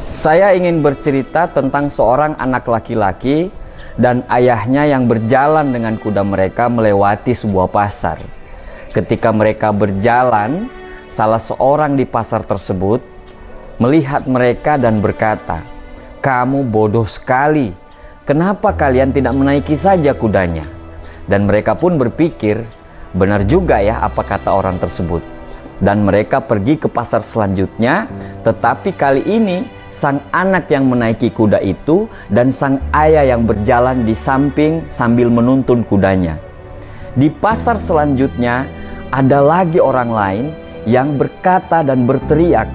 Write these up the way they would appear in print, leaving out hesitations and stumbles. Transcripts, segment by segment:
Saya ingin bercerita tentang seorang anak laki-laki dan ayahnya yang berjalan dengan kuda mereka melewati sebuah pasar. Ketika mereka berjalan, salah seorang di pasar tersebut melihat mereka dan berkata, "Kamu bodoh sekali. Kenapa kalian tidak menaiki saja kudanya?" Dan mereka pun berpikir, benar juga ya apa kata orang tersebut. Dan mereka pergi ke pasar selanjutnya, tetapi kali ini sang anak yang menaiki kuda itu dan sang ayah yang berjalan di samping sambil menuntun kudanya. Di pasar selanjutnya ada lagi orang lain yang berkata dan berteriak,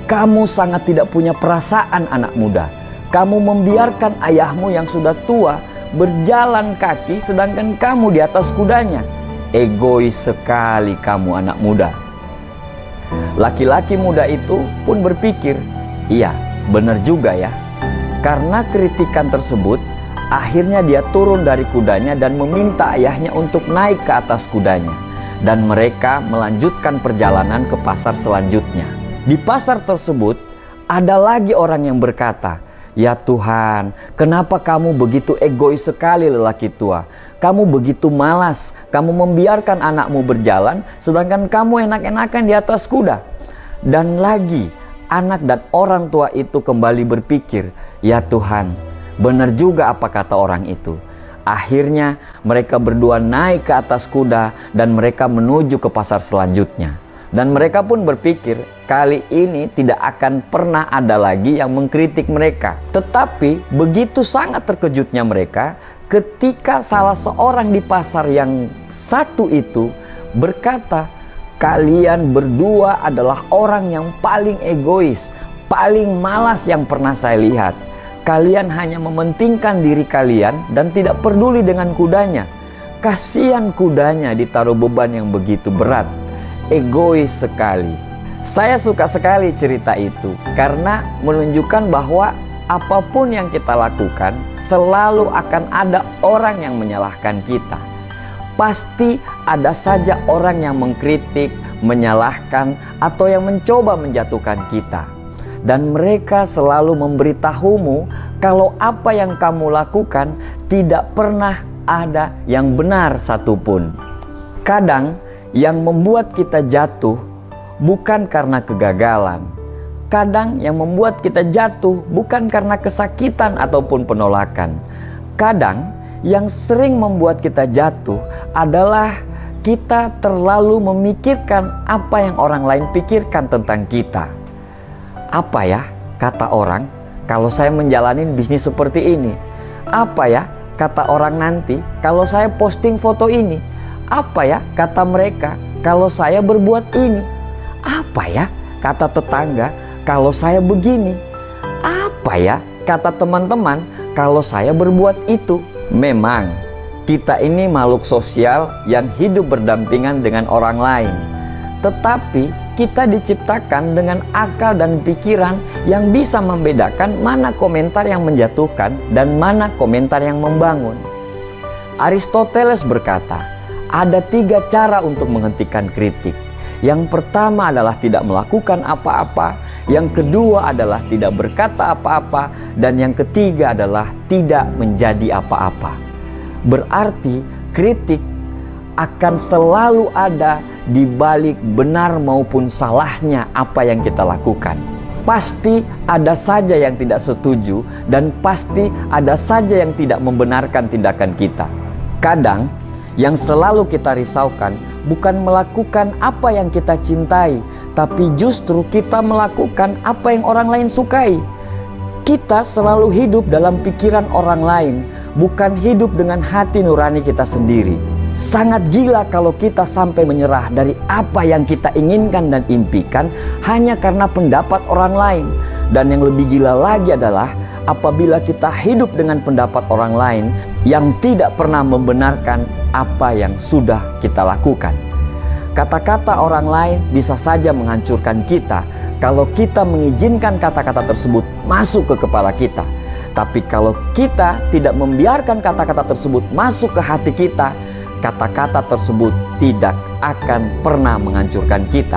"Kamu sangat tidak punya perasaan, anak muda. Kamu membiarkan ayahmu yang sudah tua berjalan kaki sedangkan kamu di atas kudanya. Egois sekali kamu, anak muda." Laki-laki muda itu pun berpikir, iya, benar juga ya. Karena kritikan tersebut, akhirnya dia turun dari kudanya dan meminta ayahnya untuk naik ke atas kudanya. Dan mereka melanjutkan perjalanan ke pasar selanjutnya. Di pasar tersebut, ada lagi orang yang berkata, "Ya Tuhan, kenapa kamu begitu egois sekali lelaki tua? Kamu begitu malas, kamu membiarkan anakmu berjalan, sedangkan kamu enak-enakan di atas kuda." Dan lagi, anak dan orang tua itu kembali berpikir, "Ya Tuhan, benar juga apa kata orang itu." Akhirnya mereka berdua naik ke atas kuda dan mereka menuju ke pasar selanjutnya. Dan mereka pun berpikir, kali ini tidak akan pernah ada lagi yang mengkritik mereka. Tetapi begitu sangat terkejutnya mereka ketika salah seorang di pasar yang satu itu berkata, "Kalian berdua adalah orang yang paling egois, paling malas yang pernah saya lihat. Kalian hanya mementingkan diri kalian dan tidak peduli dengan kudanya. Kasihan kudanya ditaruh beban yang begitu berat. Egois sekali." Saya suka sekali cerita itu karena menunjukkan bahwa apapun yang kita lakukan selalu akan ada orang yang menyalahkan kita. Pasti ada saja orang yang mengkritik, menyalahkan, atau yang mencoba menjatuhkan kita. Dan mereka selalu memberitahumu kalau apa yang kamu lakukan tidak pernah ada yang benar satupun. Kadang yang membuat kita jatuh bukan karena kegagalan. Kadang yang membuat kita jatuh bukan karena kesakitan ataupun penolakan. Kadang yang sering membuat kita jatuh adalah kita terlalu memikirkan apa yang orang lain pikirkan tentang kita. Apa ya kata orang kalau saya menjalani bisnis seperti ini? Apa ya kata orang nanti kalau saya posting foto ini? Apa ya kata mereka kalau saya berbuat ini? Apa ya kata tetangga kalau saya begini? Apa ya kata teman-teman kalau saya berbuat itu? Memang kita ini makhluk sosial yang hidup berdampingan dengan orang lain. Tetapi kita diciptakan dengan akal dan pikiran yang bisa membedakan mana komentar yang menjatuhkan dan mana komentar yang membangun. Aristoteles berkata, ada 3 cara untuk menghentikan kritik. Yang pertama adalah tidak melakukan apa-apa, yang kedua adalah tidak berkata apa-apa, dan yang ketiga adalah tidak menjadi apa-apa. Berarti kritik akan selalu ada di balik benar maupun salahnya apa yang kita lakukan. Pasti ada saja yang tidak setuju dan pasti ada saja yang tidak membenarkan tindakan kita. Kadang yang selalu kita risaukan bukan melakukan apa yang kita cintai, tapi justru kita melakukan apa yang orang lain sukai. Kita selalu hidup dalam pikiran orang lain, bukan hidup dengan hati nurani kita sendiri. Sangat gila kalau kita sampai menyerah dari apa yang kita inginkan dan impikan hanya karena pendapat orang lain. Dan yang lebih gila lagi adalah apabila kita hidup dengan pendapat orang lain yang tidak pernah membenarkan apa yang sudah kita lakukan. Kata-kata orang lain bisa saja menghancurkan kita kalau kita mengizinkan kata-kata tersebut masuk ke kepala kita. Tapi kalau kita tidak membiarkan kata-kata tersebut masuk ke hati kita, kata-kata tersebut tidak akan pernah menghancurkan kita.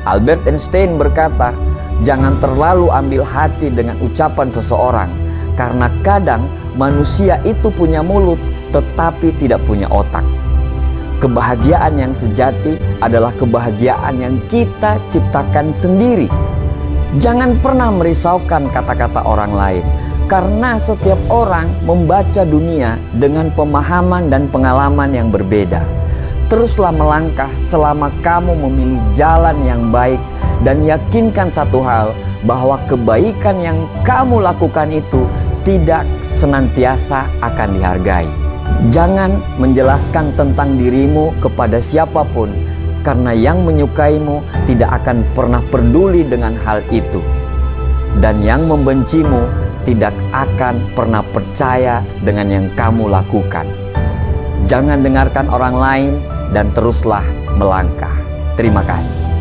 Albert Einstein berkata, Jangan terlalu ambil hati dengan ucapan seseorang, karena kadang manusia itu punya mulut tetapi tidak punya otak. Kebahagiaan yang sejati adalah kebahagiaan yang kita ciptakan sendiri. Jangan pernah merisaukan kata-kata orang lain, karena setiap orang membaca dunia dengan pemahaman dan pengalaman yang berbeda. Teruslah melangkah selama kamu memilih jalan yang baik, dan yakinkan satu hal, bahwa kebaikan yang kamu lakukan itu tidak senantiasa akan dihargai. Jangan menjelaskan tentang dirimu kepada siapapun, karena yang menyukaimu tidak akan pernah peduli dengan hal itu, dan yang membencimu tidak akan pernah percaya dengan yang kamu lakukan. Jangan dengarkan orang lain dan teruslah melangkah. Terima kasih.